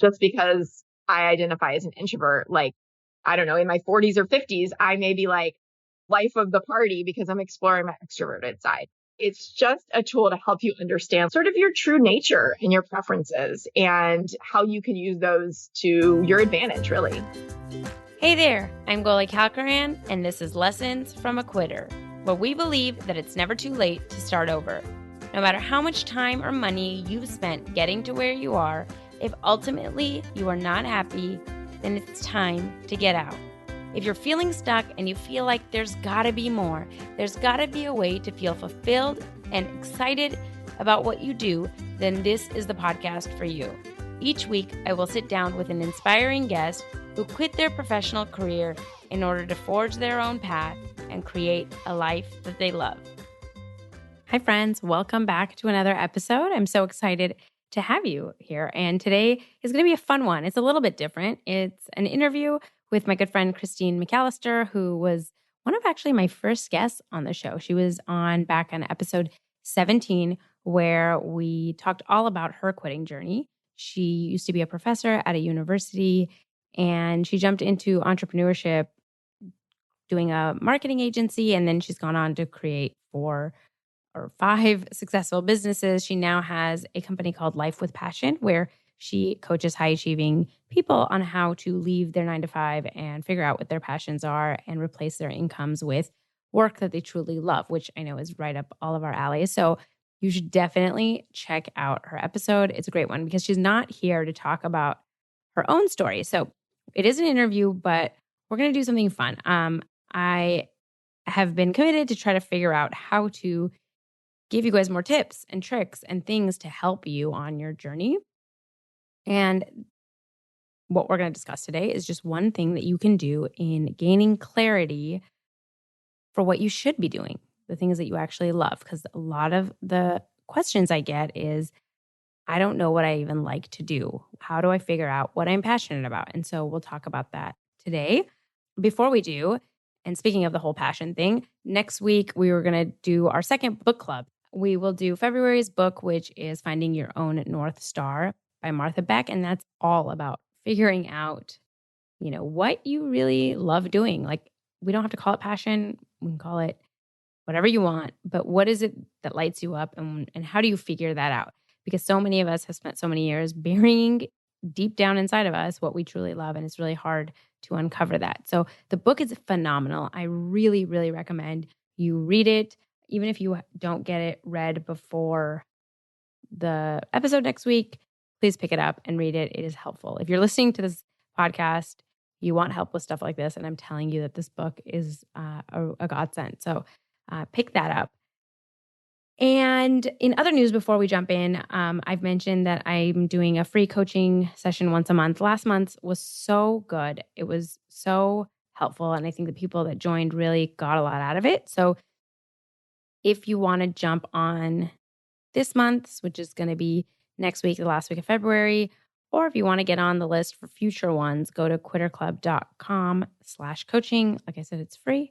just because I identify as an introvert. Like, I don't know, in my 40s or 50s, I may be like life of the party because I'm exploring my extroverted side. It's just a tool to help you understand sort of your true nature and your preferences and how you can use those to your advantage, really. Hey there, I'm Goli Kalkaran, and this is Lessons from a Quitter, where we believe that it's never too late to start over. No matter how much time or money you've spent getting to where you are, if ultimately you are not happy, then it's time to get out. If you're feeling stuck and you feel like there's gotta be more, there's gotta be a way to feel fulfilled and excited about what you do, then this is the podcast for you. Each week, I will sit down with an inspiring guest who quit their professional career in order to forge their own path and create a life that they love. Hi, friends. Welcome back to another episode. I'm so excited to have you here. And today is going to be a fun one. It's a little bit different. It's an interview with my good friend, Christine McAlister, who was one of actually my first guests on the show. She was back on episode 17, where we talked all about her quitting journey. She used to be a professor at a university, and she jumped into entrepreneurship doing a marketing agency, and then she's gone on to create 4 or 5 successful businesses. She now has a company called Life with Passion, where she coaches high-achieving people on how to leave their 9-to-5 and figure out what their passions are and replace their incomes with work that they truly love, which I know is right up all of our alleys. So you should definitely check out her episode. It's a great one because she's not here to talk about her own story. So it is an interview, but we're going to do something fun. I have been committed to try to figure out how to give you guys more tips and tricks and things to help you on your journey. And what we're going to discuss today is just one thing that you can do in gaining clarity for what you should be doing, the things that you actually love. Because a lot of the questions I get is, I don't know what I even like to do. How do I figure out what I'm passionate about? And so we'll talk about that today. Before we do, and speaking of the whole passion thing, next week we were going to do our second book club. We will do February's book, which is Finding Your Own North Star by Martha Beck. And that's all about figuring out, what you really love doing. Like, we don't have to call it passion. We can call it whatever you want. But what is it that lights you up? And how do you figure that out? Because so many of us have spent so many years burying deep down inside of us what we truly love. And it's really hard to uncover that. So the book is phenomenal. I really, really recommend you read it. Even if you don't get it read before the episode next week, please pick it up and read it. It is helpful. If you're listening to this podcast, you want help with stuff like this, and I'm telling you that this book is a godsend. So pick that up. And in other news, before we jump in, I've mentioned that I'm doing a free coaching session once a month. Last month was so good. It was so helpful. And I think the people that joined really got a lot out of it. So if you want to jump on this month's, which is going to be next week, the last week of February, or if you want to get on the list for future ones, go to quitterclub.com/coaching. Like I said, it's free.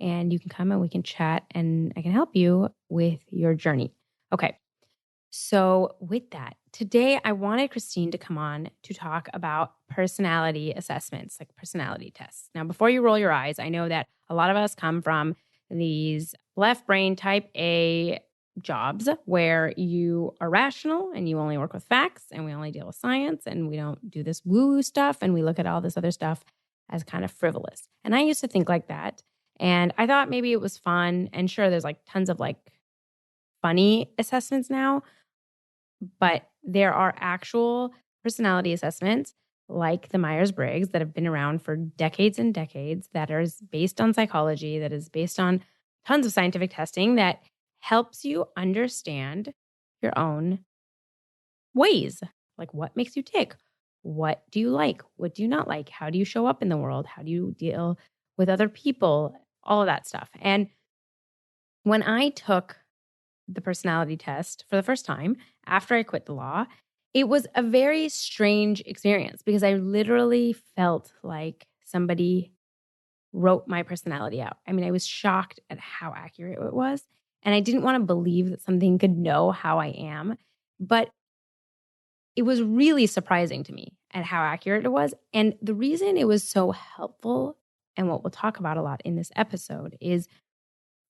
And you can come and we can chat and I can help you with your journey. Okay. So with that, today I wanted Christine to come on to talk about personality assessments, like personality tests. Now, before you roll your eyes, I know that a lot of us come from these left brain type A jobs where you are rational and you only work with facts and we only deal with science and we don't do this woo-woo stuff and we look at all this other stuff as kind of frivolous. And I used to think like that. And I thought maybe it was fun. And sure, there's like tons of like funny assessments now, but there are actual personality assessments like the Myers-Briggs that have been around for decades and decades, that is based on psychology, that is based on tons of scientific testing that helps you understand your own ways. Like, what makes you tick? What do you like? What do you not like? How do you show up in the world? How do you deal with other people? All of that stuff. And when I took the personality test for the first time after I quit the law, it was a very strange experience because I literally felt like somebody wrote my personality out. I mean, I was shocked at how accurate it was. And I didn't want to believe that something could know how I am. But it was really surprising to me. at how accurate it was. And the reason it was so helpful, and what we'll talk about a lot in this episode, is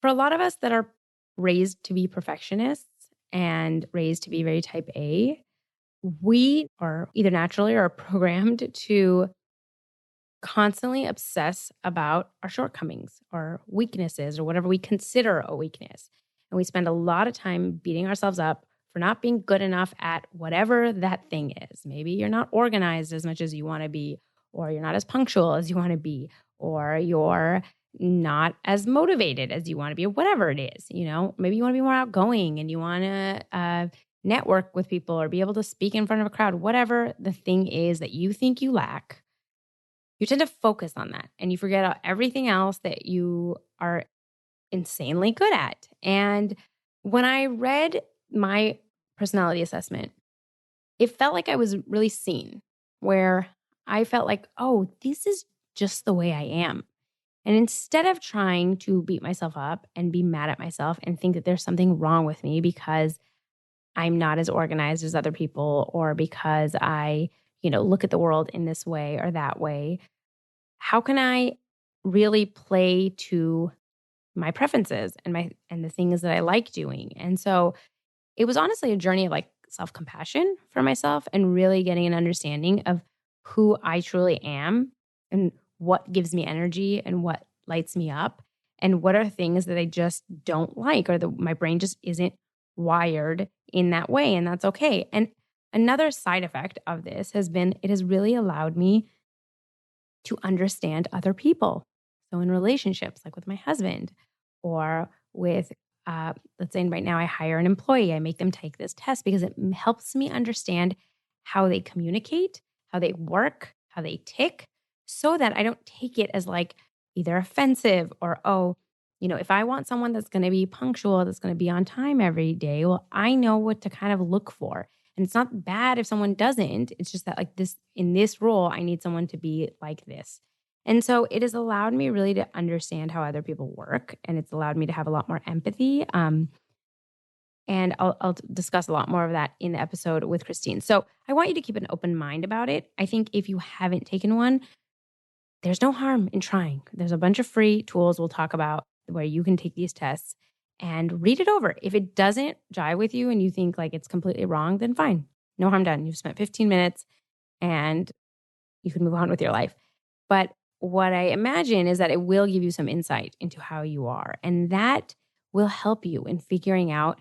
for a lot of us that are raised to be perfectionists and raised to be very type A, we are either naturally or programmed to constantly obsess about our shortcomings or weaknesses or whatever we consider a weakness. And we spend a lot of time beating ourselves up for not being good enough at whatever that thing is. Maybe you're not organized as much as you want to be, or you're not as punctual as you want to be, or you're not as motivated as you want to be, or whatever it is. Maybe you want to be more outgoing and you want to network with people or be able to speak in front of a crowd. Whatever the thing is that you think you lack, you tend to focus on that and you forget about everything else that you are insanely good at. And when I read my personality assessment, it felt like I was really seen, where I felt like, oh, this is just the way I am. And instead of trying to beat myself up and be mad at myself and think that there's something wrong with me because I'm not as organized as other people, or because I, look at the world in this way or that way, how can I really play to my preferences and the things that I like doing? And so it was honestly a journey of self-compassion for myself and really getting an understanding of who I truly am and what gives me energy and what lights me up and what are things that I just don't like, or my brain just isn't wired in that way, and that's okay. And another side effect of this has been it has really allowed me to understand other people. So in relationships, like with my husband, or with, let's say right now I hire an employee, I make them take this test because it helps me understand how they communicate, how they work, how they tick, so that I don't take it as either offensive or, if I want someone that's going to be punctual, that's going to be on time every day, well, I know what to kind of look for. And it's not bad if someone doesn't. It's just that in this role, I need someone to be like this. And so it has allowed me really to understand how other people work. And it's allowed me to have a lot more empathy. And I'll discuss a lot more of that in the episode with Christine. So I want you to keep an open mind about it. I think if you haven't taken one, there's no harm in trying. There's a bunch of free tools we'll talk about where you can take these tests and read it over. If it doesn't jive with you and you think it's completely wrong, then fine. No harm done. You've spent 15 minutes and you can move on with your life. But what I imagine is that it will give you some insight into how you are. And that will help you in figuring out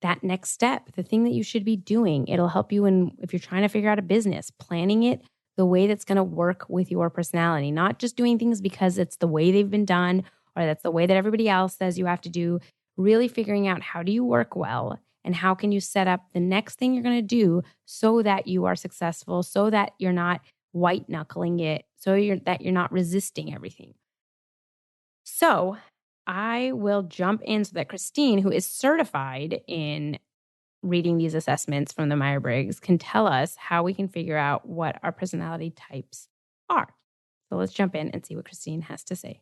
that next step, the thing that you should be doing. It'll help you if you're trying to figure out a business, planning it the way that's going to work with your personality, not just doing things because it's the way they've been done or that's the way that everybody else says you have to do. Really figuring out how do you work well and how can you set up the next thing you're going to do so that you are successful, so that you're not white knuckling it, that you're not resisting everything. So I will jump in so that Christine, who is certified in reading these assessments from the Myers-Briggs, can tell us how we can figure out what our personality types are. So let's jump in and see what Christine has to say.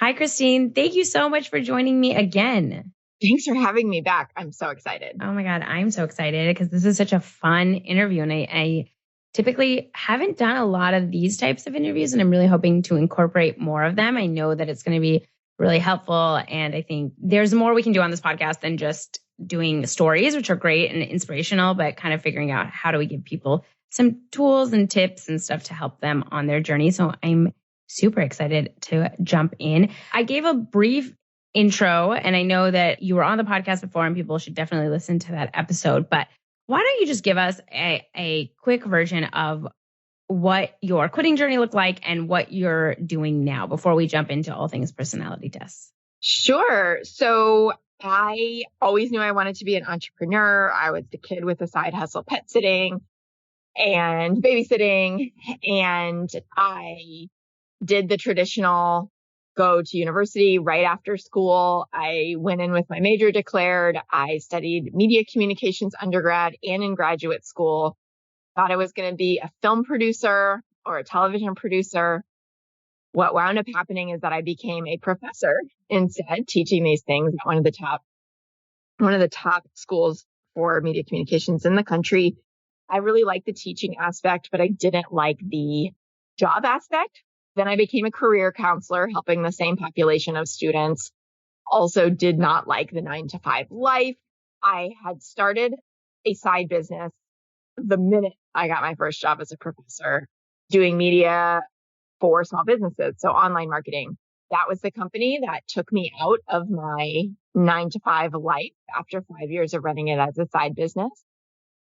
Hi, Christine. Thank you so much for joining me again. Thanks for having me back. I'm so excited. Oh my God, I'm so excited because this is such a fun interview. And I typically haven't done a lot of these types of interviews, and I'm really hoping to incorporate more of them. I know that it's going to be really helpful. And I think there's more we can do on this podcast than just doing stories, which are great and inspirational, but kind of figuring out how do we give people some tools and tips and stuff to help them on their journey. So I'm super excited to jump in. I gave a brief intro, and I know that you were on the podcast before and people should definitely listen to that episode, but why don't you just give us a quick version of what your quitting journey looked like and what you're doing now before we jump into all things personality tests? Sure. So I always knew I wanted to be an entrepreneur. I was the kid with a side hustle, pet sitting and babysitting. And I did the traditional go to university right after school. I went in with my major declared. I studied media communications undergrad and in graduate school. Thought I was going to be a film producer or a television producer. What wound up happening is that I became a professor instead, teaching these things at one of the top schools for media communications in the country. I really liked the teaching aspect, but I didn't like the job aspect. Then I became a career counselor, helping the same population of students. Also did not like the 9 to 5 life. I had started a side business the minute I got my first job as a professor, doing media for small businesses. So online marketing. That was the company that took me out of my 9 to 5 life after 5 years of running it as a side business.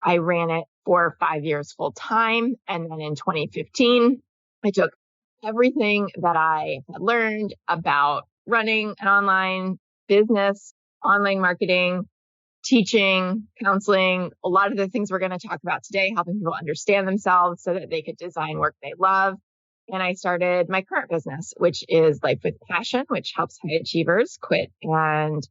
I ran it for 5 years full time. And then in 2015, I took everything that I had learned about running an online business, online marketing, teaching, counseling, a lot of the things we're going to talk about today, helping people understand themselves so that they could design work they love. And I started my current business, which is Life with Passion, which helps high achievers quit and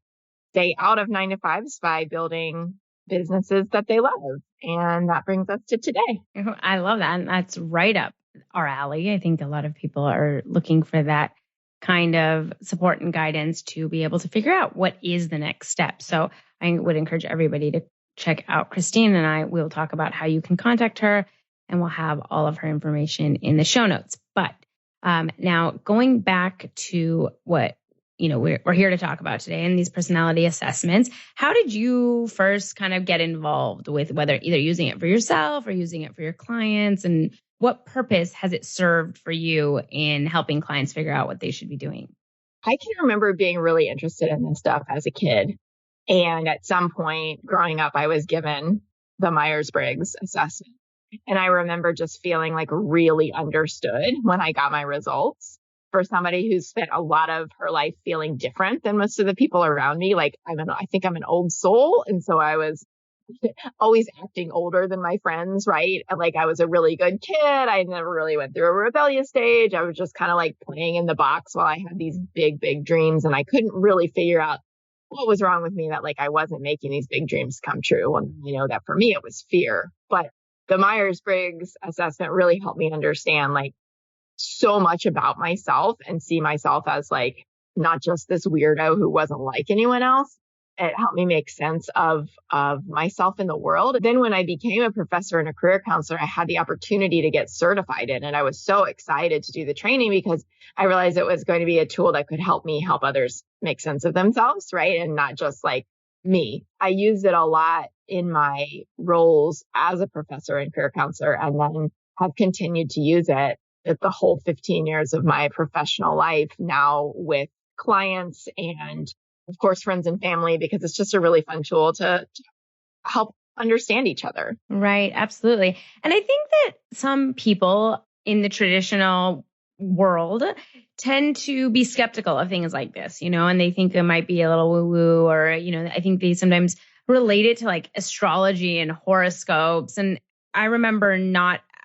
stay out of 9 to 5s by building businesses that they love. And that brings us to today. I love that. And that's right up our alley. I think a lot of people are looking for that kind of support and guidance to be able to figure out what is the next step. So I would encourage everybody to check out Christine, and I will talk about how you can contact her, and we'll have all of her information in the show notes. But now going back to what we're here to talk about today, and these personality assessments. How did you first kind of get involved with whether either using it for yourself or using it for your clients, and what purpose has it served for you in helping clients figure out what they should be doing? I can remember being really interested in this stuff as a kid. And at some point growing up, I was given the Myers-Briggs assessment. And I remember just feeling like really understood when I got my results. For somebody who's spent a lot of her life feeling different than most of the people around me, like I think I'm an old soul. And so I was always acting older than my friends, right? Like I was a really good kid. I never really went through a rebellious stage. I was just kind of like playing in the box while I had these big, big dreams. And I couldn't really figure out what was wrong with me, that like I wasn't making these big dreams come true. And that for me, it was fear. But the Myers-Briggs assessment really helped me understand like so much about myself and see myself as like not just this weirdo who wasn't like anyone else. It helped me make sense of myself in the world. Then when I became a professor and a career counselor, I had the opportunity to get certified in, and I was so excited to do the training because I realized it was going to be a tool that could help me help others make sense of themselves, right? And not just like me. I used it a lot in my roles as a professor and career counselor, and then have continued to use it at the whole 15 years of my professional life now with clients and of course, friends and family, because it's just a really fun tool to help understand each other. Right. Absolutely. And I think that some people in the traditional world tend to be skeptical of things like this, and they think it might be a little woo-woo, or, I think they sometimes relate it to like astrology and horoscopes. And I remember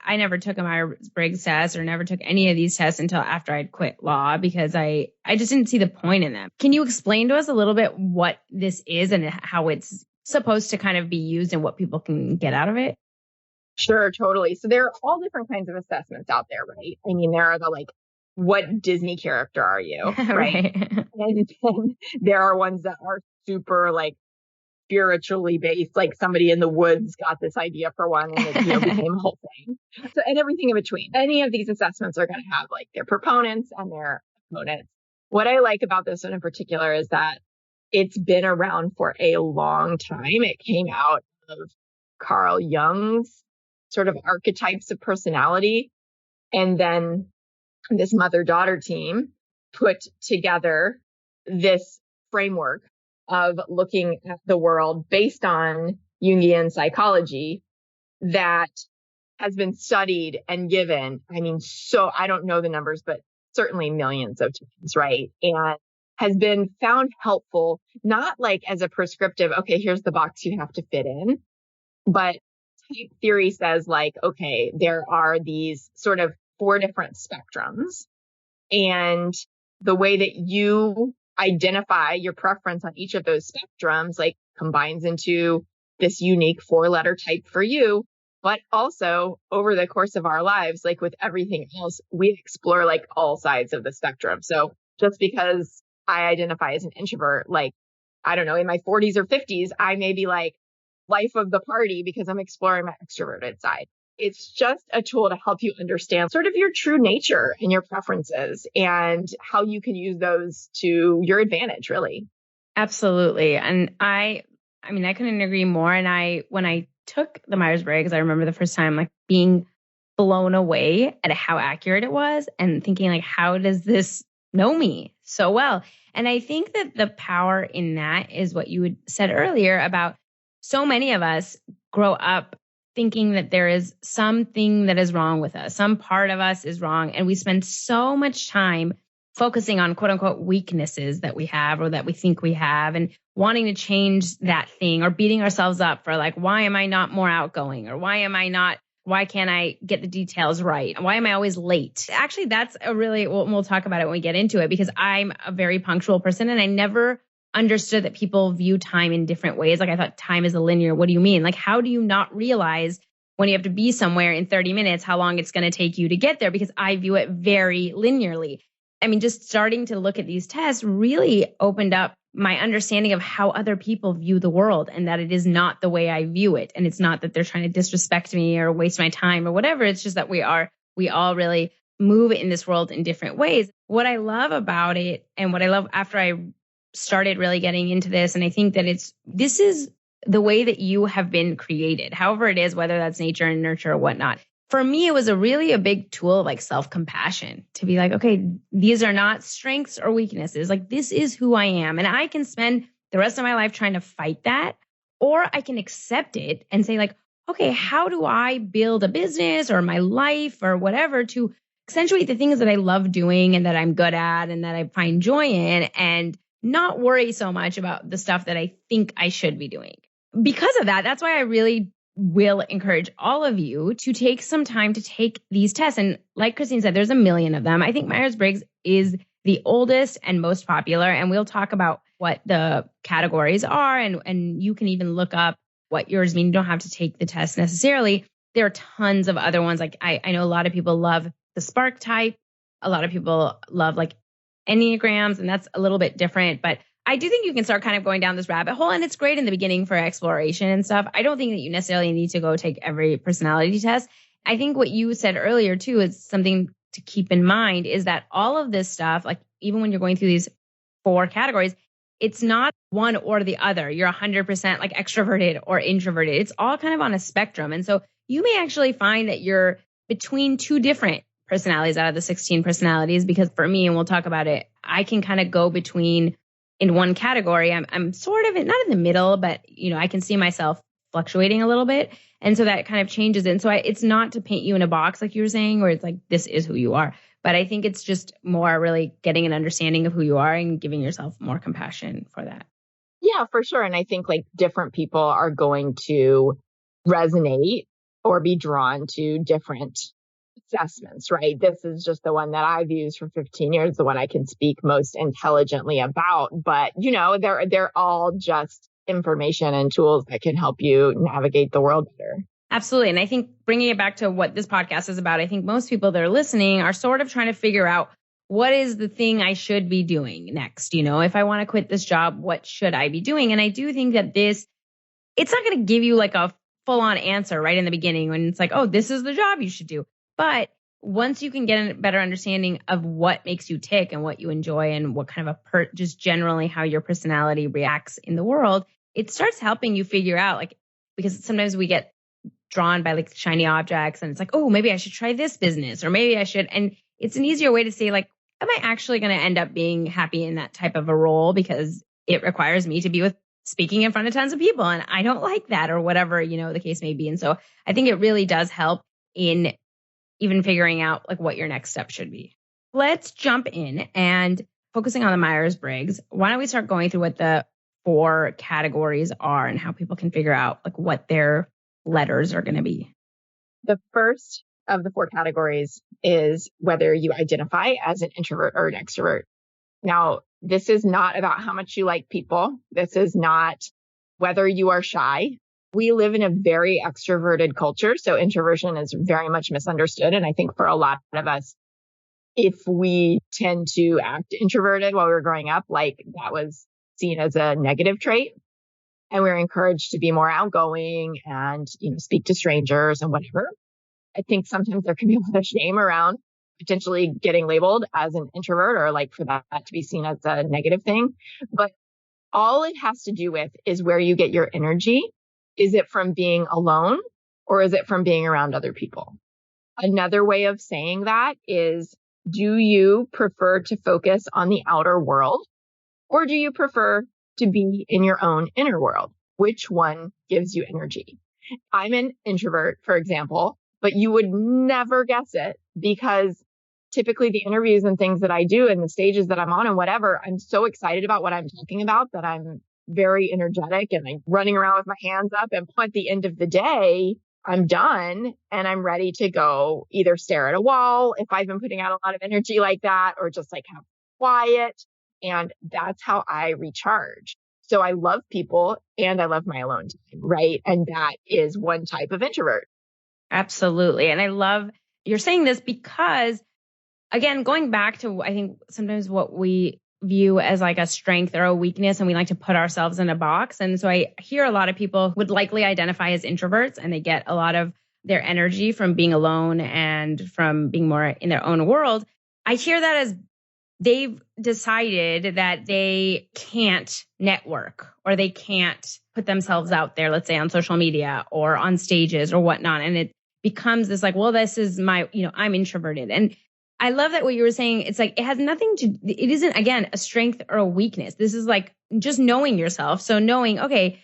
I never took a Myers-Briggs test or never took any of these tests until after I'd quit law because I just didn't see the point in them. Can you explain to us a little bit what this is and how it's supposed to kind of be used and what people can get out of it? Sure, totally. So there are all different kinds of assessments out there, right? I mean, there are the like, what Disney character are you, right? And then there are ones that are super like spiritually based, like somebody in the woods got this idea for one and it became a whole thing. So, and everything in between. Any of these assessments are going to have like their proponents and their opponents. What I like about this one in particular is that it's been around for a long time. It came out of Carl Jung's sort of archetypes of personality. And then this mother-daughter team put together this framework of looking at the world based on Jungian psychology that has been studied and given, so I don't know the numbers, but certainly millions of times, right? And has been found helpful, not like as a prescriptive, okay, here's the box you have to fit in, but type theory says like, okay, there are these sort of 4 different spectrums, and the way that you identify your preference on each of those spectrums, like combines into this unique 4-letter type for you. But also over the course of our lives, like with everything else, we explore like all sides of the spectrum. So just because I identify as an introvert, like, I don't know, in my 40s or 50s, I may be like, life of the party because I'm exploring my extroverted side. It's just a tool to help you understand sort of your true nature and your preferences and how you can use those to your advantage, really. Absolutely. And I mean, I couldn't agree more. And when I took the Myers-Briggs, I remember the first time like being blown away at how accurate it was and thinking like, how does this know me so well? And I think that the power in that is what you had said earlier about so many of us grow up thinking that there is something that is wrong with us. Some part of us is wrong. And we spend so much time focusing on quote unquote weaknesses that we have or that we think we have and wanting to change that thing or beating ourselves up for like, why am I not more outgoing? Or why can't I get the details right? Why am I always late? Actually, that's we'll talk about it when we get into it because I'm a very punctual person and I never understood that people view time in different ways. Like I thought time is a linear. What do you mean? Like, how do you not realize when you have to be somewhere in 30 minutes, how long it's going to take you to get there? Because I view it very linearly. I mean, just starting to look at these tests really opened up my understanding of how other people view the world and that it is not the way I view it. And it's not that they're trying to disrespect me or waste my time or whatever. It's just that we all really move in this world in different ways. What I love about it and what I love after I started really getting into this, and I think that this is the way that you have been created, however it is, whether that's nature and nurture or whatnot. For me, it was a big tool of like self-compassion to be like, okay, these are not strengths or weaknesses. Like this is who I am. And I can spend the rest of my life trying to fight that, or I can accept it and say like, okay, how do I build a business or my life or whatever to accentuate the things that I love doing and that I'm good at and that I find joy in and not worry so much about the stuff that I think I should be doing. Because of that, that's why I really will encourage all of you to take some time to take these tests. And like Christine said, there's a million of them. I think Myers-Briggs is the oldest and most popular. And we'll talk about what the categories are. And you can even look up what yours mean. You don't have to take the test necessarily. There are tons of other ones. Like I know a lot of people love the Spark type. A lot of people love like Enneagrams, and that's a little bit different. But I do think you can start kind of going down this rabbit hole, and it's great in the beginning for exploration and stuff. I don't think that you necessarily need to go take every personality test. I think what you said earlier too is something to keep in mind is that all of this stuff, like even when you're going through these 4 categories, it's not one or the other. You're 100% like extroverted or introverted. It's all kind of on a spectrum. And so you may actually find that you're between 2 different personalities out of the 16 personalities, because for me, and we'll talk about it, I can kind of go between in one category. I'm sort of not in the middle, but I can see myself fluctuating a little bit. And so that kind of changes it. And so it's not to paint you in a box, like you were saying, where it's like, this is who you are. But I think it's just more really getting an understanding of who you are and giving yourself more compassion for that. Yeah, for sure. And I think like different people are going to resonate or be drawn to different assessments, right? This is just the one that I've used for 15 years, the one I can speak most intelligently about. But, they're all just information and tools that can help you navigate the world better. Absolutely. And I think bringing it back to what this podcast is about, I think most people that are listening are sort of trying to figure out what is the thing I should be doing next? If I want to quit this job, what should I be doing? And I do think that it's not going to give you like a full on answer right in the beginning when it's like, oh, this is the job you should do. But once you can get a better understanding of what makes you tick and what you enjoy and what kind of just generally how your personality reacts in the world, it starts helping you figure out because sometimes we get drawn by like shiny objects and it's like, oh, maybe I should try this business or maybe I should. And it's an easier way to say like, am I actually going to end up being happy in that type of a role because it requires me to be speaking in front of tons of people and I don't like that or whatever, the case may be. And so I think it really does help in even figuring out like what your next step should be. Let's jump in and focusing on the Myers-Briggs. Why don't we start going through what the 4 categories are and how people can figure out like what their letters are going to be. The first of the 4 categories is whether you identify as an introvert or an extrovert. Now, this is not about how much you like people. This is not whether you are shy. We live in a very extroverted culture, so introversion is very much misunderstood. And I think for a lot of us, if we tend to act introverted while we were growing up, like that was seen as a negative trait. and we're encouraged to be more outgoing and, speak to strangers and whatever. I think sometimes there can be a lot of shame around potentially getting labeled as an introvert or like for that to be seen as a negative thing. But all it has to do with is where you get your energy. Is it from being alone or is it from being around other people? Another way of saying that is, do you prefer to focus on the outer world or do you prefer to be in your own inner world? Which one gives you energy? I'm an introvert, for example, but you would never guess it because typically the interviews and things that I do and the stages that I'm on and whatever, I'm so excited about what I'm talking about that I'm very energetic and I'm running around with my hands up. And at the end of the day, I'm done and I'm ready to go either stare at a wall if I've been putting out a lot of energy like that, or just like have quiet. And that's how I recharge. So I love people and I love my alone time, right? And that is one type of introvert. Absolutely. And I love you're saying this because, again, going back to, I think sometimes what we view as like a strength or a weakness, and we like to put ourselves in a box. And so I hear a lot of people would likely identify as introverts, and they get a lot of their energy from being alone and from being more in their own world. I hear that as they've decided that they can't network or they can't put themselves out there, let's say on social media or on stages or whatnot. And it becomes this like, well, this is my, I'm introverted. And I love that what you were saying. It's like, it has nothing to, it isn't, again, a strength or a weakness. This is like just knowing yourself. So knowing, okay,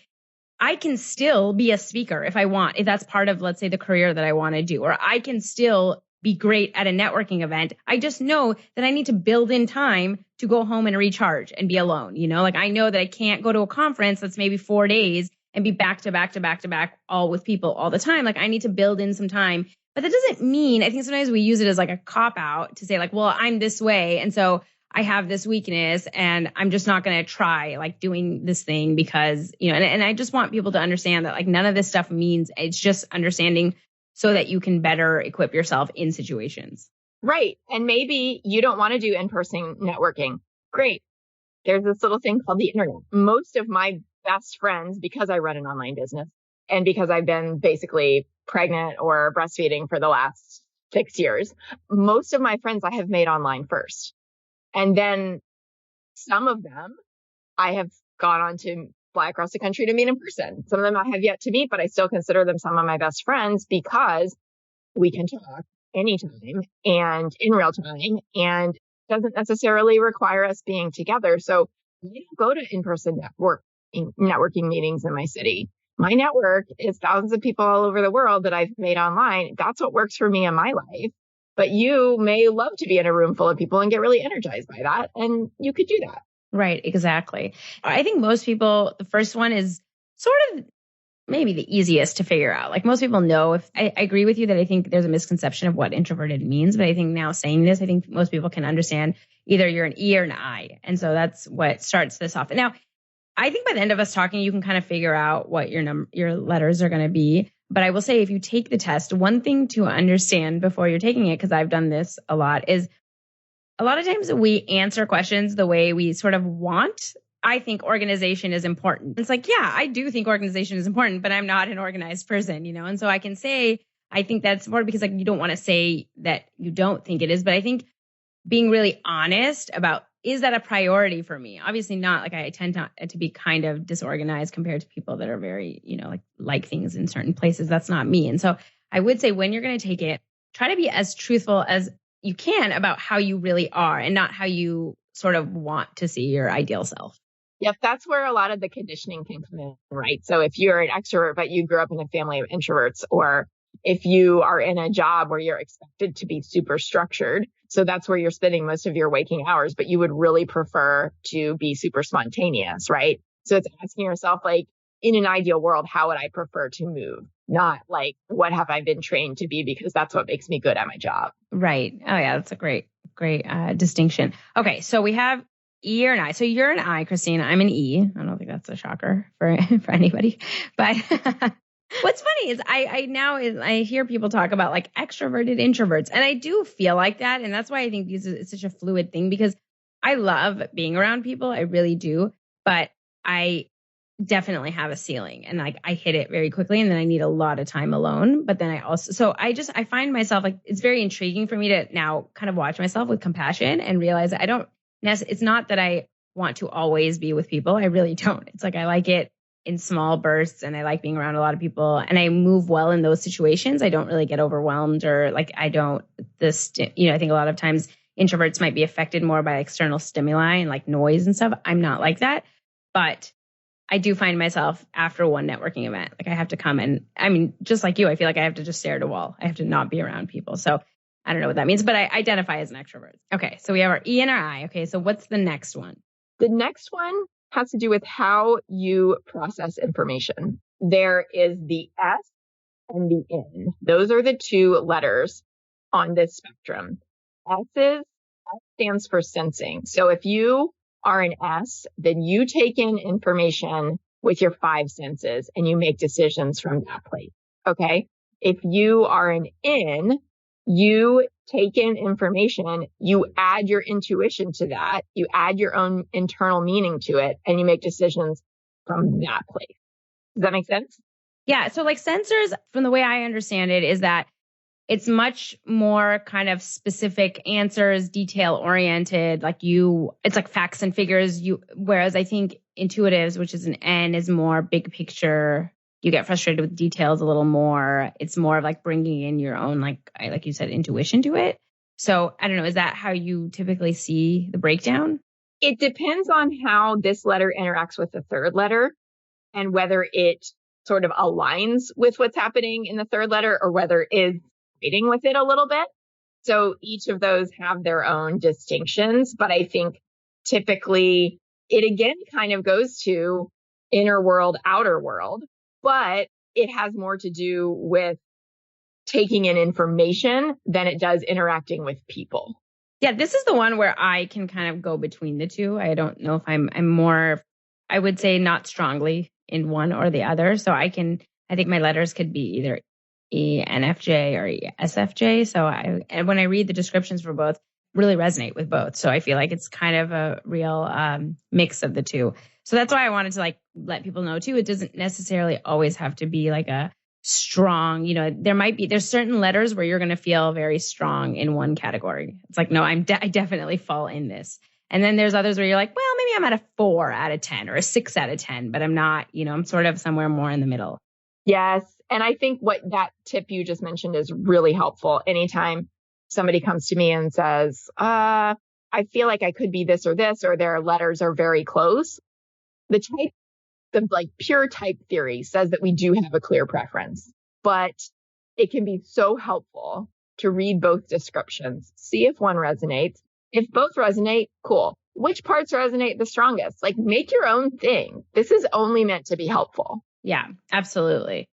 I can still be a speaker if I want, if that's part of, let's say, the career that I want to do, or I can still be great at a networking event. I just know that I need to build in time to go home and recharge and be alone. Like I know that I can't go to a conference that's maybe 4 days and be back to back to back to back all with people all the time. Like I need to build in some time. But that doesn't mean, I think sometimes we use it as like a cop out to say like, well, I'm this way. And so I have this weakness and I'm just not going to try like doing this thing because, and I just want people to understand that like none of this stuff means, it's just understanding so that you can better equip yourself in situations. Right. And maybe you don't want to do in-person networking. Great. There's this little thing called the internet. Most of my best friends, because I run an online business and because I've been basically pregnant or breastfeeding for the last 6 years, most of my friends I have made online first. And then some of them I have gone on to fly across the country to meet in person. Some of them I have yet to meet, but I still consider them some of my best friends because we can talk anytime and in real time and doesn't necessarily require us being together. So we don't go to in-person networking meetings in my city. My network is thousands of people all over the world that I've made online. That's what works for me in my life. But you may love to be in a room full of people and get really energized by that. And you could do that. Right, exactly. I think most people, the first one is sort of maybe the easiest to figure out. Like most people know, if I agree with you that I think there's a misconception of what introverted means, but I think now saying this, I think most people can understand either you're an E or an I. And so that's what starts this off. And now I think by the end of us talking, you can kind of figure out what your letters are going to be. But I will say, if you take the test, one thing to understand before you're taking it, because I've done this a lot, is a lot of times we answer questions the way we sort of want. I think organization is important. It's like, yeah, I do think organization is important, but I'm not an organized person, And so I can say, I think that's more because like you don't want to say that you don't think it is. But I think being really honest about, is that a priority for me? Obviously not. Like I tend to be kind of disorganized compared to people that are very, like things in certain places. That's not me. And so I would say when you're going to take it, try to be as truthful as you can about how you really are and not how you sort of want to see your ideal self. Yep, that's where a lot of the conditioning can come in, right? So if you're an extrovert, but you grew up in a family of introverts, or if you are in a job where you're expected to be super structured, so that's where you're spending most of your waking hours, but you would really prefer to be super spontaneous, right? So it's asking yourself, like, in an ideal world, how would I prefer to move? Not like, what have I been trained to be? Because that's what makes me good at my job. Right. Oh yeah, that's a great distinction. Okay, so we have E or an I. So you're an I, Christine. I'm an E. I don't think that's a shocker for anybody. But what's funny is I hear people talk about like extroverted introverts, and I do feel like that, and that's why I think it's such a fluid thing, because I love being around people. I really do, but I definitely have a ceiling, and like I hit it very quickly, and then I need a lot of time alone. But then I find myself like, it's very intriguing for me to now kind of watch myself with compassion and realize that it's not that I want to always be with people. I really don't. It's like I like it in small bursts, and I like being around a lot of people, and I move well in those situations. I don't really get overwhelmed, or like I think a lot of times introverts might be affected more by external stimuli and like noise and stuff. I'm not like that, but I do find myself after one networking event, like I have to come, and I mean, just like you, I feel like I have to just stare at a wall. I have to not be around people. So I don't know what that means, but I identify as an extrovert. Okay. So we have our E and our I. Okay. So what's the next one? The next one has to do with how you process information. There is the S and the N. Those are the two letters on this spectrum. S stands for sensing. So if you are an S, then you take in information with your five senses and you make decisions from that place. Okay. If you are an N, you take in information, you add your intuition to that, you add your own internal meaning to it, and you make decisions from that place. Does that make sense? Yeah. So like sensors, from the way I understand it, is that it's much more kind of specific answers, detail oriented, it's like facts and figures. Whereas I think intuitives, which is an N, is more big picture. You get frustrated with details a little more. It's more of like bringing in your own, like you said, intuition to it. So I don't know, is that how you typically see the breakdown? It depends on how this letter interacts with the third letter and whether it sort of aligns with what's happening in the third letter or whether it is fighting with it a little bit. So each of those have their own distinctions, but I think typically it again kind of goes to inner world, outer world, but it has more to do with taking in information than it does interacting with people. Yeah, this is the one where I can kind of go between the two. I don't know if I'm more, I would say not strongly in one or the other. So I think my letters could be either ENFJ or SFJ. So and when I read the descriptions for both, really resonate with both. So I feel like it's kind of a real mix of the two. So that's why I wanted to like let people know too. It doesn't necessarily always have to be like a strong, there's certain letters where you're going to feel very strong in one category. It's like, no, I definitely fall in this. And then there's others where you're like, well, maybe I'm at a 4 out of 10 or a 6 out of 10, but I'm not, I'm sort of somewhere more in the middle. Yes. And I think what that tip you just mentioned is really helpful. Anytime somebody comes to me and says, I feel like I could be this, or their letters are very close. The pure type theory says that we do have a clear preference, but it can be so helpful to read both descriptions, see if one resonates. If both resonate, cool. Which parts resonate the strongest? Like, make your own thing. This is only meant to be helpful. Yeah, absolutely.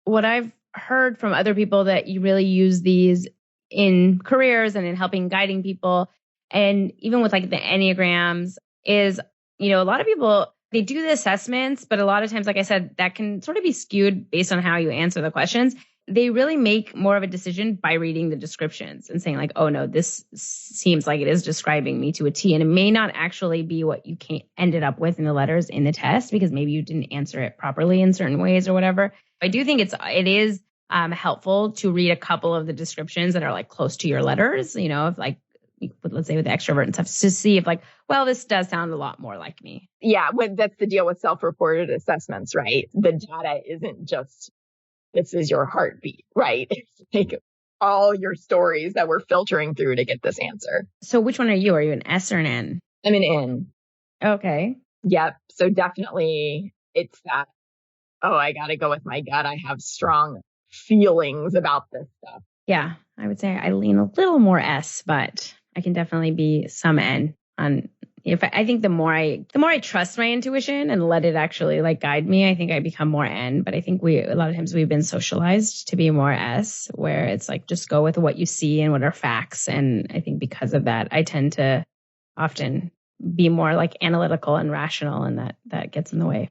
What I've heard from other people that you really use these in careers and in guiding people, and even with like the Enneagrams, is, a lot of people, they do the assessments, but a lot of times, like I said, that can sort of be skewed based on how you answer the questions. They really make more of a decision by reading the descriptions and saying like, oh no, this seems like it is describing me to a T. And it may not actually be what you ended up with in the letters in the test, because maybe you didn't answer it properly in certain ways or whatever. I do think it is helpful to read a couple of the descriptions that are like close to your letters, if like, let's say with the extrovert and stuff, to see if like, well, this does sound a lot more like me. Yeah, that's the deal with self-reported assessments, right? The data isn't just, this is your heartbeat, right? It's like all your stories that we're filtering through to get this answer. So which one are you? Are you an S or an N? I'm an N. Okay. Yep. So definitely it's that, oh, I got to go with my gut. I have strong feelings about this stuff. Yeah, I would say I lean a little more S, but I can definitely be some N. I think the more I trust my intuition and let it actually like guide me, I think I become more N. But I think a lot of times we've been socialized to be more S, where it's like just go with what you see and what are facts. And I think because of that, I tend to often be more like analytical and rational, and that gets in the way.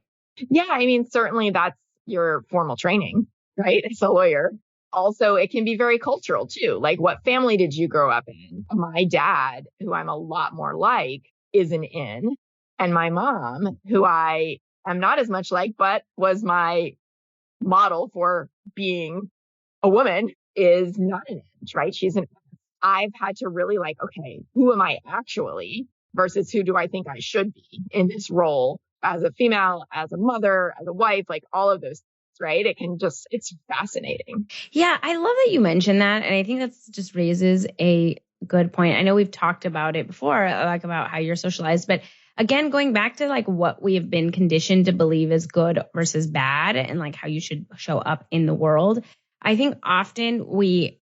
Yeah, I mean, certainly that's your formal training, right? As a lawyer. Also, it can be very cultural too. Like, what family did you grow up in? My dad, who I'm a lot more like, is an N. And my mom, who I am not as much like, but was my model for being a woman, is not an int, right? I've had to really like, okay, who am I actually versus who do I think I should be in this role as a female, as a mother, as a wife, like all of those things, right? It's fascinating. Yeah, I love that you mentioned that. And I think that's just raises a good point. I know we've talked about it before, like about how you're socialized, but again, going back to like what we have been conditioned to believe is good versus bad and like how you should show up in the world. I think often we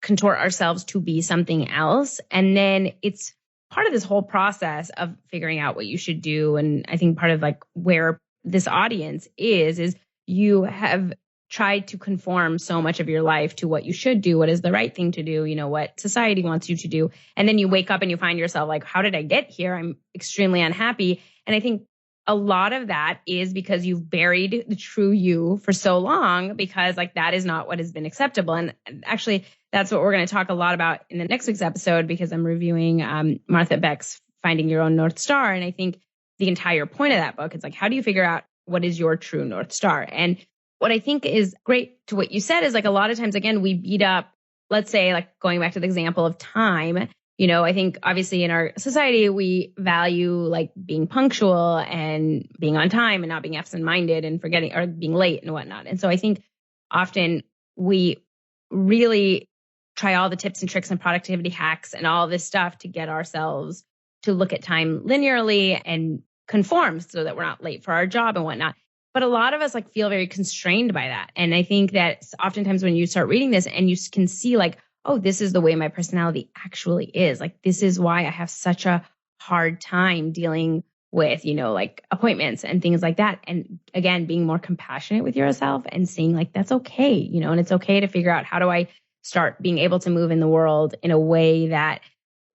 contort ourselves to be something else. And then it's part of this whole process of figuring out what you should do. And I think part of like where this audience is you have tried to conform so much of your life to what you should do, what is the right thing to do, what society wants you to do. And then you wake up and you find yourself like, how did I get here? I'm extremely unhappy. And I think a lot of that is because you've buried the true you for so long, because like that is not what has been acceptable. And actually, that's what we're going to talk a lot about in the next week's episode, because I'm reviewing Martha Beck's Finding Your Own North Star. And I think the entire point of that book is like, how do you figure out what is your true North Star? And what I think is great to what you said is like a lot of times, again, we beat up, let's say, like going back to the example of time. I think obviously in our society, we value like being punctual and being on time and not being absent-minded and forgetting or being late and whatnot. And so I think often we really try all the tips and tricks and productivity hacks and all this stuff to get ourselves to look at time linearly and conform so that we're not late for our job and whatnot. But a lot of us like feel very constrained by that. And I think that oftentimes when you start reading this and you can see like, oh, this is the way my personality actually is. Like, this is why I have such a hard time dealing with, like appointments and things like that. And again, being more compassionate with yourself and seeing like, that's okay, and it's okay to figure out how do I start being able to move in the world in a way that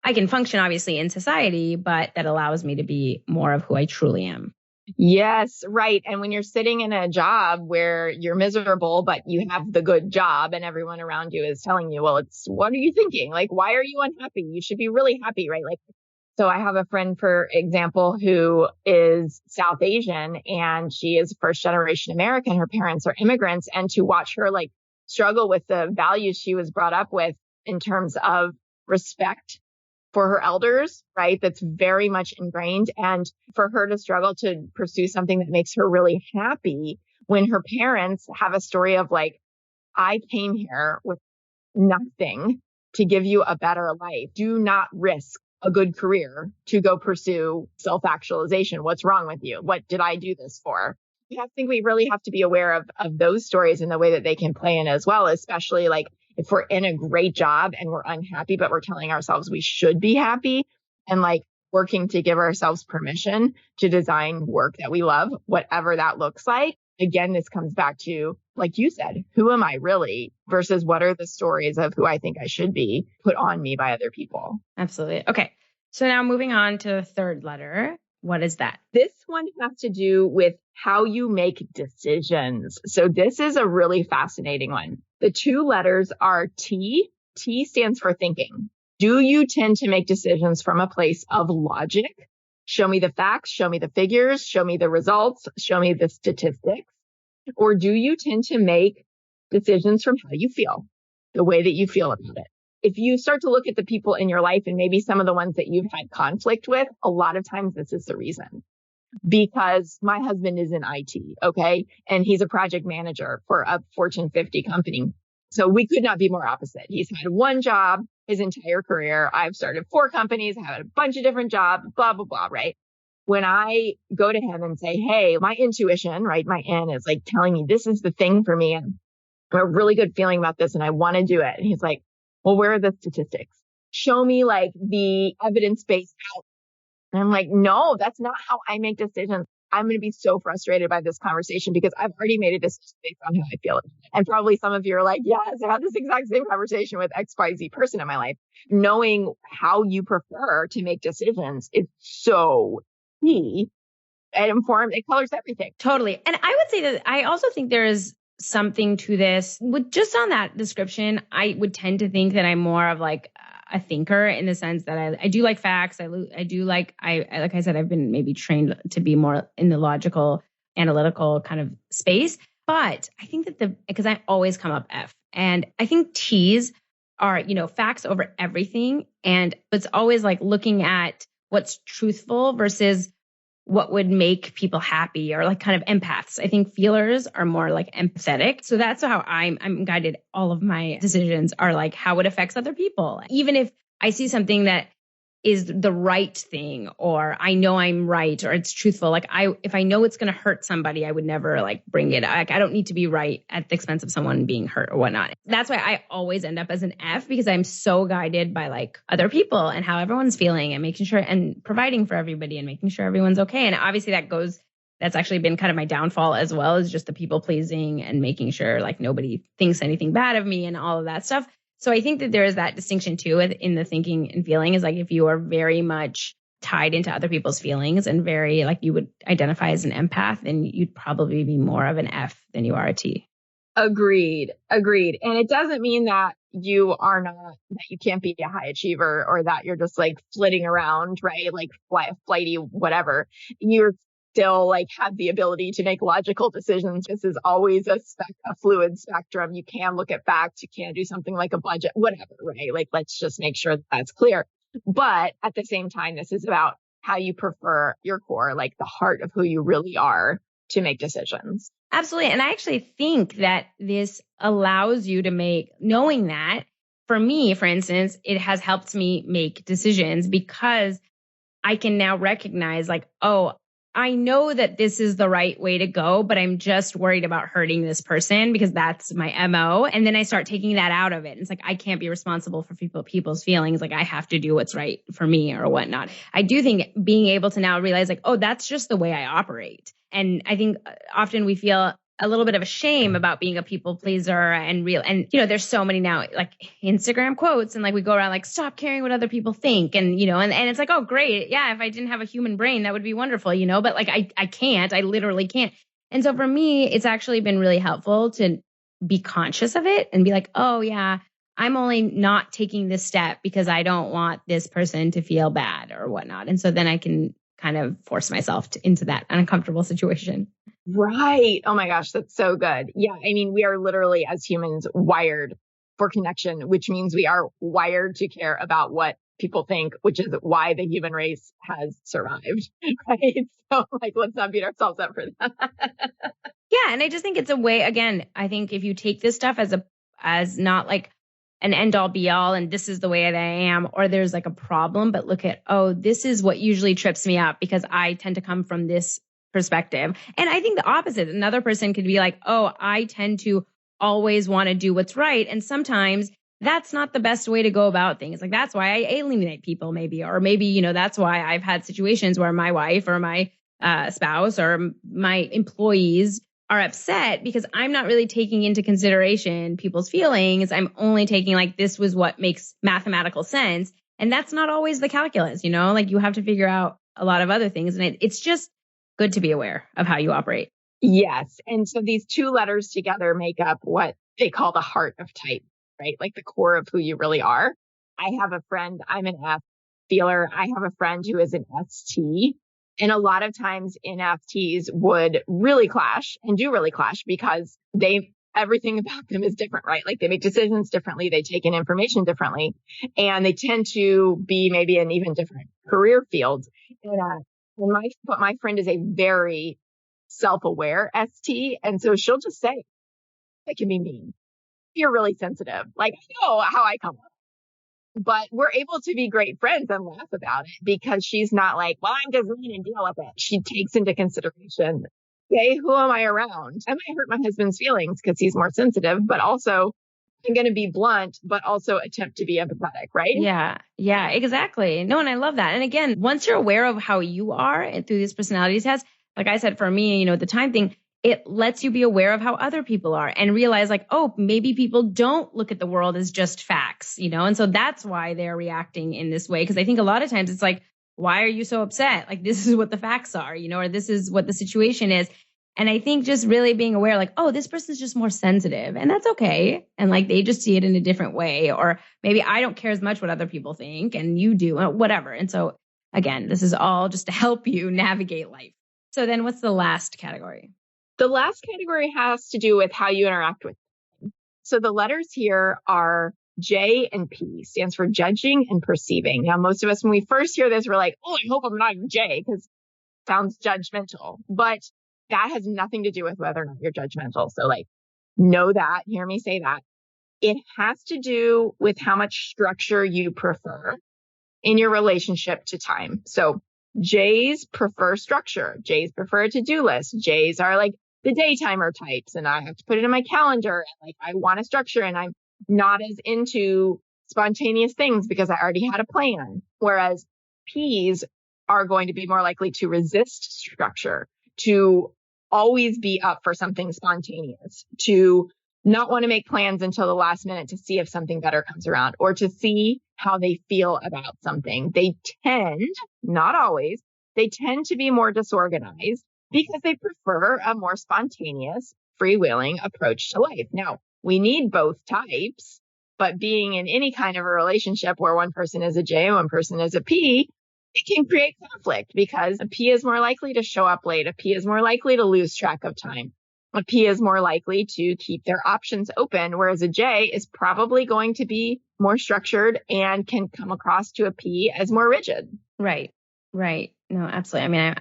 I can function obviously in society, but that allows me to be more of who I truly am. Yes, right. And when you're sitting in a job where you're miserable, but you have the good job and everyone around you is telling you, well, what are you thinking? Like, why are you unhappy? You should be really happy, right? Like, so I have a friend, for example, who is South Asian and she is first generation American. Her parents are immigrants, and to watch her like struggle with the values she was brought up with in terms of respect for her elders, right? That's very much ingrained. And for her to struggle to pursue something that makes her really happy when her parents have a story of like, I came here with nothing to give you a better life. Do not risk a good career to go pursue self-actualization. What's wrong with you? What did I do this for? I think we really have to be aware of those stories and the way that they can play in as well, especially like if we're in a great job and we're unhappy, but we're telling ourselves we should be happy, and like working to give ourselves permission to design work that we love, whatever that looks like. Again, this comes back to, like you said, who am I really versus what are the stories of who I think I should be put on me by other people. Absolutely. Okay. So now moving on to the third letter. What is that? This one has to do with how you make decisions. So this is a really fascinating one. The two letters are T. T stands for thinking. Do you tend to make decisions from a place of logic? Show me the facts, show me the figures, show me the results, show me the statistics. Or do you tend to make decisions from how you feel, the way that you feel about it? If you start to look at the people in your life and maybe some of the ones that you've had conflict with, a lot of times this is the reason. Because my husband is in IT, okay? And he's a project manager for a Fortune 50 company. So we could not be more opposite. He's had one job his entire career. I've started 4 companies, I had a bunch of different jobs, blah, blah, blah, right? When I go to him and say, hey, my intuition, right? My in is like telling me this is the thing for me. And I have a really good feeling about this and I want to do it. And he's like, well, where are the statistics? Show me like the evidence-based out. And I'm like, no, that's not how I make decisions. I'm going to be so frustrated by this conversation because I've already made a decision based on how I feel. And probably some of you are like, yes, I had this exact same conversation with XYZ person in my life. Knowing how you prefer to make decisions is so key. It colors everything. Totally. And I would say that I also think there is something to this. With just on that description, I would tend to think that I'm more of like a thinker in the sense that I do like facts. I do like I said, I've been maybe trained to be more in the logical analytical kind of space. But I think that because I always come up F, and I think T's are, facts over everything. And it's always like looking at what's truthful versus what would make people happy, or like kind of empaths. I think feelers are more like empathetic. So that's how I'm guided. All of my decisions are like how it affects other people. Even if I see something that is the right thing, or I know I'm right, or it's truthful. Like if I know it's going to hurt somebody, I would never like bring it. Like I don't need to be right at the expense of someone being hurt or whatnot. That's why I always end up as an F, because I'm so guided by like other people and how everyone's feeling, and making sure and providing for everybody and making sure everyone's okay. And obviously that's actually been kind of my downfall as well, is just the people pleasing and making sure like nobody thinks anything bad of me and all of that stuff. So I think that there is that distinction too in the thinking and feeling, is like if you are very much tied into other people's feelings and very like you would identify as an empath, then you'd probably be more of an F than you are a T. Agreed. And it doesn't mean that that you can't be a high achiever, or that you're just like flitting around, right? Like flighty, whatever. You're still like have the ability to make logical decisions. This is always a fluid spectrum. You can look at facts. You can do something like a budget, whatever, right? Like, let's just make sure that's clear. But at the same time, this is about how you prefer your core, like the heart of who you really are, to make decisions. Absolutely. And I actually think that this allows you to knowing that, for me, for instance, it has helped me make decisions, because I can now recognize like, oh, I know that this is the right way to go, but I'm just worried about hurting this person because that's my MO. And then I start taking that out of it. It's like, I can't be responsible for people's feelings. Like I have to do what's right for me or whatnot. I do think being able to now realize like, oh, that's just the way I operate. And I think often we feel a little bit of a shame about being a people pleaser and there's so many now like Instagram quotes, and like we go around like, stop caring what other people think. And, and it's like, oh, great. Yeah. If I didn't have a human brain, that would be wonderful, but like, I literally can't. And so for me, it's actually been really helpful to be conscious of it and be like, oh yeah, I'm only not taking this step because I don't want this person to feel bad or whatnot. And so then I can kind of force myself into that uncomfortable situation. Right. Oh my gosh, that's so good. Yeah. I mean, we are literally as humans wired for connection, which means we are wired to care about what people think, which is why the human race has survived. Right. So like, let's not beat ourselves up for that. Yeah. And I just think it's a way, again, I think if you take this stuff as not like an end all be all, and this is the way that I am, or there's like a problem, but look at, oh, this is what usually trips me up because I tend to come from this perspective. And I think the opposite, another person could be like, oh, I tend to always want to do what's right. And sometimes that's not the best way to go about things. Like that's why I alienate people maybe, or maybe, that's why I've had situations where my wife or my spouse or my employees are upset because I'm not really taking into consideration people's feelings. I'm only taking like, this was what makes mathematical sense. And that's not always the calculus, like you have to figure out a lot of other things. And it's just good to be aware of how you operate. Yes. And so these two letters together make up what they call the heart of type, right? Like the core of who you really are. I have a friend, I'm an F feeler. I have a friend who is an ST. And a lot of times NFTs would really clash and do really clash because everything about them is different, right? Like they make decisions differently. They take in information differently, and they tend to be maybe in even different career fields. But my friend is a very self-aware ST. And so she'll just say, it can be mean. You're really sensitive. Like, I know how I come up. But we're able to be great friends and laugh about it because she's not like, well, I'm just going to deal with it. She takes into consideration, okay, who am I around? I might hurt my husband's feelings because he's more sensitive, but also I'm going to be blunt, but also attempt to be empathetic, right? Yeah, exactly. No, and I love that. And again, once you're aware of how you are and through this personality test, like I said, for me, the time thing, it lets you be aware of how other people are and realize like, oh, maybe people don't look at the world as just facts, and so that's why they're reacting in this way. Because I think a lot of times it's like, why are you so upset? Like, this is what the facts are, or this is what the situation is. And I think just really being aware, like, oh, this person's just more sensitive and that's okay. And like, they just see it in a different way. Or maybe I don't care as much what other people think and you do, whatever. And so again, this is all just to help you navigate life. So then what's the last category? The last category has to do with how you interact with them. So the letters here are J and P, stands for judging and perceiving. Now, most of us, when we first hear this, we're like, oh, I hope I'm not a J, because it sounds judgmental. But that has nothing to do with whether or not you're judgmental. So know that, hear me say that. It has to do with how much structure you prefer in your relationship to time. So J's prefer structure. J's prefer a to-do list. J's are like the daytimer types, and I have to put it in my calendar. And I want a structure, and I'm not as into spontaneous things because I already had a plan. Whereas P's are going to be more likely to resist structure, to always be up for something spontaneous, to not want to make plans until the last minute to see if something better comes around, or to see how they feel about something. They tend, not always, they tend to be more disorganized because they prefer a more spontaneous, freewheeling approach to life. Now, we need both types, but being in any kind of a relationship where one person is a J and one person is a P, it can create conflict because a P is more likely to show up late. A P is more likely to lose track of time. A P is more likely to keep their options open, whereas a J is probably going to be more structured and can come across to a P as more rigid. Right. No, absolutely. I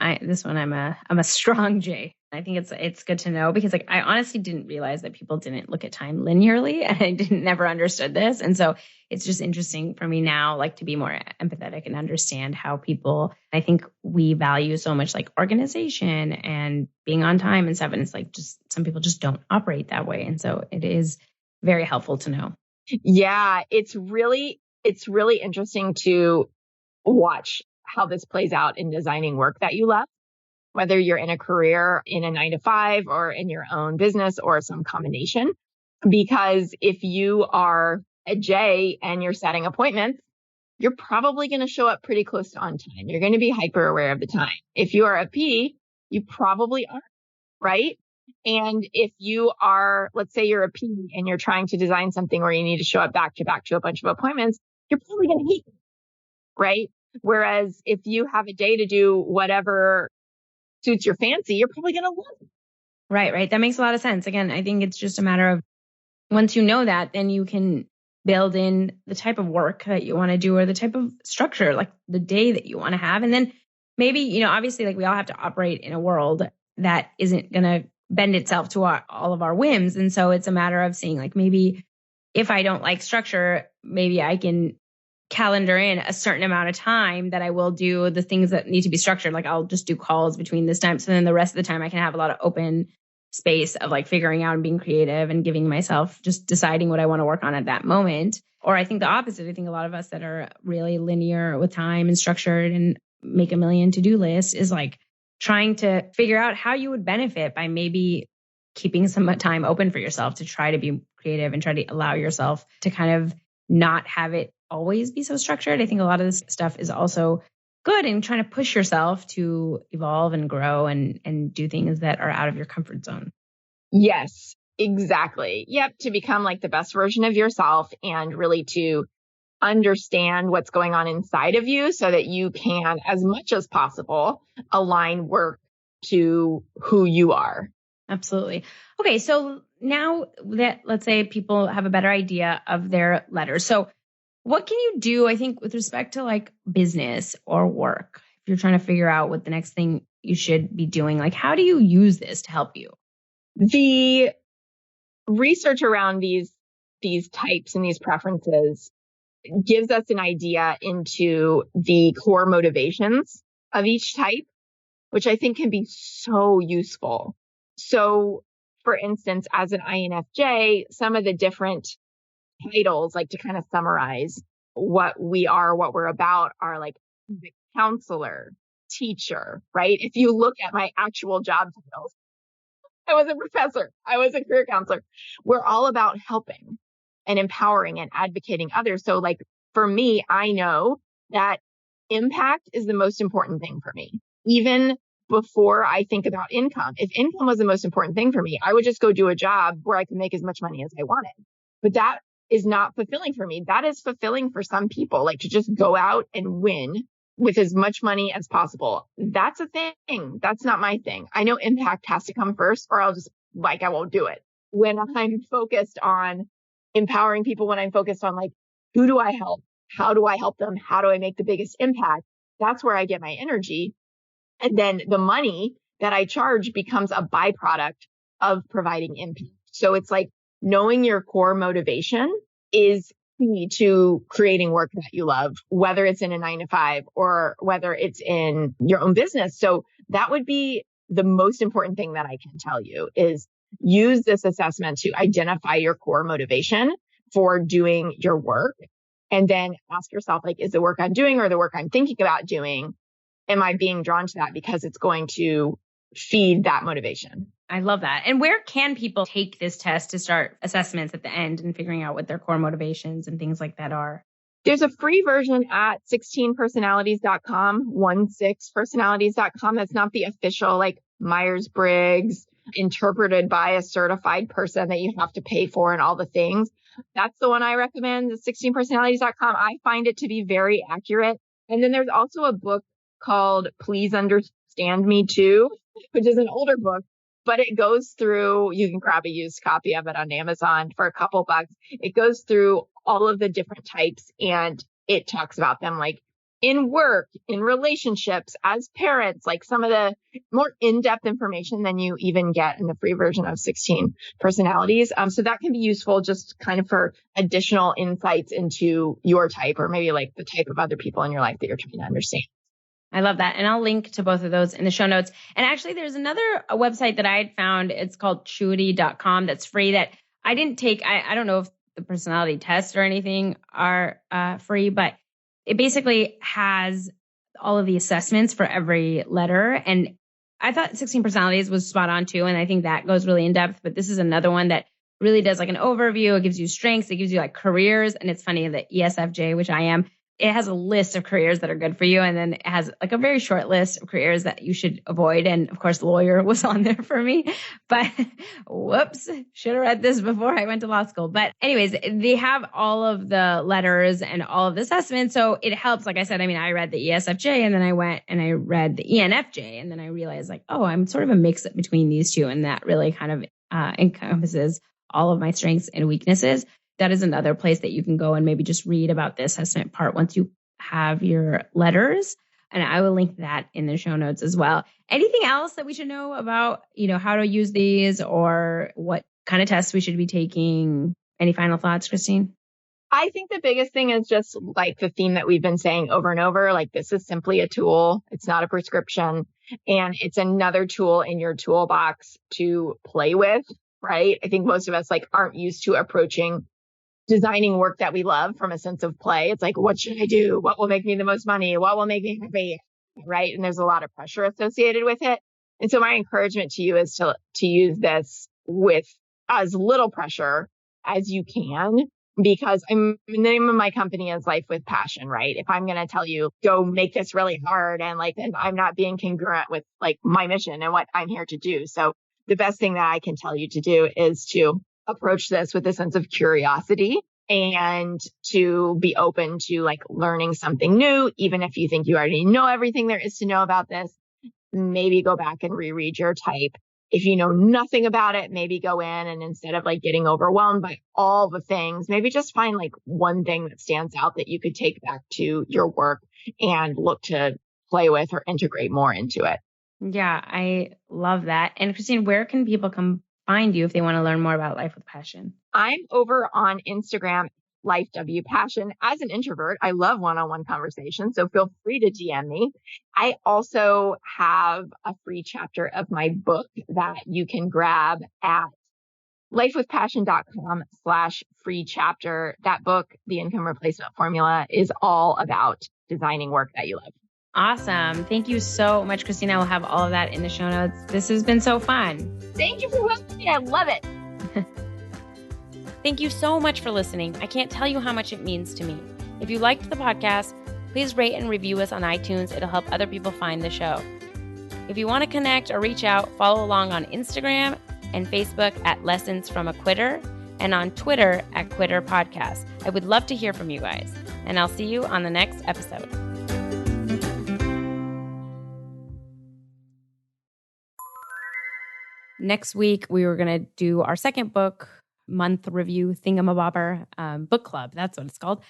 mean, I'm a strong J. I think it's good to know because I honestly didn't realize that people didn't look at time linearly, and I never understood this. And so it's just interesting for me now, to be more empathetic and understand how people, I think we value so much organization and being on time and stuff. And it's just some people just don't operate that way. And so it is very helpful to know. Yeah, it's really interesting to watch how this plays out in designing work that you love, whether you're in a career in a 9-to-5 or in your own business or some combination. Because if you are a J and you're setting appointments, you're probably going to show up pretty close to on time. You're going to be hyper aware of the time. If you are a P, you probably aren't, right? And if you are, let's say you're a P and you're trying to design something where you need to show up back to back to a bunch of appointments, you're probably going to hate it, right? Whereas if you have a day to do whatever suits your fancy, you're probably going to love it. Right. That makes a lot of sense. Again, I think it's just a matter of once you know that, then you can build in the type of work that you want to do or the type of structure, the day that you want to have. And then maybe, obviously, we all have to operate in a world that isn't going to bend itself to all of our whims. And so it's a matter of seeing, maybe if I don't like structure, maybe I can calendar in a certain amount of time that I will do the things that need to be structured. I'll just do calls between this time. So then the rest of the time I can have a lot of open space of figuring out and being creative and giving myself just deciding what I want to work on at that moment. Or I think the opposite. I think a lot of us that are really linear with time and structured and make a million to-do lists is trying to figure out how you would benefit by maybe keeping some time open for yourself to try to be creative and try to allow yourself to kind of not have it always be so structured. I think a lot of this stuff is also good in trying to push yourself to evolve and grow and do things that are out of your comfort zone. Yes, exactly. Yep. To become the best version of yourself and really to understand what's going on inside of you so that you can, as much as possible, align work to who you are. Absolutely. Okay. So now that, let's say people have a better idea of their letters. So what can you do, I think, with respect to business or work? If you're trying to figure out what the next thing you should be doing, how do you use this to help you? The research around these types and these preferences gives us an idea into the core motivations of each type, which I think can be so useful. So, for instance, as an INFJ, some of the different titles, to kind of summarize what we are, what we're about, are the counselor, teacher, right? If you look at my actual job titles, I was a professor, I was a career counselor. We're all about helping and empowering and advocating others. So for me, I know that impact is the most important thing for me. Even before I think about income, if income was the most important thing for me, I would just go do a job where I could make as much money as I wanted. But that is not fulfilling for me. That is fulfilling for some people, to just go out and win with as much money as possible. That's a thing. That's not my thing. I know impact has to come first, or I won't do it. When I'm focused on empowering people, when I'm focused on like, who do I help? How do I help them? How do I make the biggest impact? That's where I get my energy. And then the money that I charge becomes a byproduct of providing impact. So it's like knowing your core motivation is key to creating work that you love, whether it's in a 9-to-5 or whether it's in your own business. So that would be the most important thing that I can tell you is use this assessment to identify your core motivation for doing your work. And then ask yourself, like, is the work I'm doing or the work I'm thinking about doing, am I being drawn to that because it's going to feed that motivation? I love that. And where can people take this test to start assessments at the end and figuring out what their core motivations and things like that are? There's a free version at 16personalities.com, 16personalities.com. That's not the official, like, Myers-Briggs interpreted by a certified person that you have to pay for and all the things. That's the one I recommend, the 16personalities.com. I find it to be very accurate. And then there's also a book called Please Understand Me Too, which is an older book, but it goes through, you can grab a used copy of it on Amazon for a couple bucks. It goes through all of the different types and it talks about them like in work, in relationships, as parents, like some of the more in-depth information than you even get in the free version of 16 personalities. So that can be useful just kind of for additional insights into your type or maybe like the type of other people in your life that you're trying to understand. I love that. And I'll link to both of those in the show notes. And actually, there's another website that I had found. It's called Chewy.com. That's free that I didn't take. I don't know if the personality tests or anything are free, but it basically has all of the assessments for every letter. And I thought 16 personalities was spot on too. And I think that goes really in depth. But this is another one that really does like an overview. It gives you strengths. It gives you like careers. And it's funny that ESFJ, which I am, it has a list of careers that are good for you. And then it has like a very short list of careers that you should avoid. And of course, lawyer was on there for me, but whoops, should have read this before I went to law school. But anyways, they have all of the letters and all of the assessments. So it helps. Like I said, I mean, I read the ESFJ and then I went and I read the ENFJ. And then I realized like, oh, I'm sort of a mix up between these two. And that really kind of encompasses all of my strengths and weaknesses. That is another place that you can go and maybe just read about the assessment part once you have your letters. And I will link that in the show notes as well. Anything else that we should know about, how to use these or what kind of tests we should be taking? Any final thoughts, Christine? I think the biggest thing is just like the theme that we've been saying over and over, like this is simply a tool. It's not a prescription. And it's another tool in your toolbox to play with, right? I think most of us aren't used to approaching designing work that we love from a sense of play. It's like, what should I do? What will make me the most money? What will make me happy? Right. And there's a lot of pressure associated with it. And so my encouragement to you is to use this with as little pressure as you can, because the name of my company is Life with Passion, right? If I'm going to tell you, go make this really hard and then I'm not being congruent with my mission and what I'm here to do. So the best thing that I can tell you to do is to approach this with a sense of curiosity and to be open to learning something new. Even if you think you already know everything there is to know about this, maybe go back and reread your type. If you know nothing about it, maybe go in and instead of getting overwhelmed by all the things, maybe just find one thing that stands out that you could take back to your work and look to play with or integrate more into it. Yeah, I love that. And Christine, where can people come find you if they want to learn more about Life with Passion? I'm over on Instagram, Life W Passion. As an introvert, I love one-on-one conversations, so feel free to DM me. I also have a free chapter of my book that you can grab at lifewithpassion.com/free chapter. That book, The Income Replacement Formula, is all about designing work that you love. Awesome. Thank you so much, Christina. I will have all of that in the show notes. This has been so fun. Thank you for hosting me. I love it. Thank you so much for listening. I can't tell you how much it means to me. If you liked the podcast, please rate and review us on iTunes. It'll help other people find the show. If you want to connect or reach out, follow along on Instagram and Facebook at Lessons from a Quitter and on Twitter at Quitter Podcast. I would love to hear from you guys, and I'll see you on the next episode. Next week, we were going to do our second book month review thingamabobber book club. That's what it's called.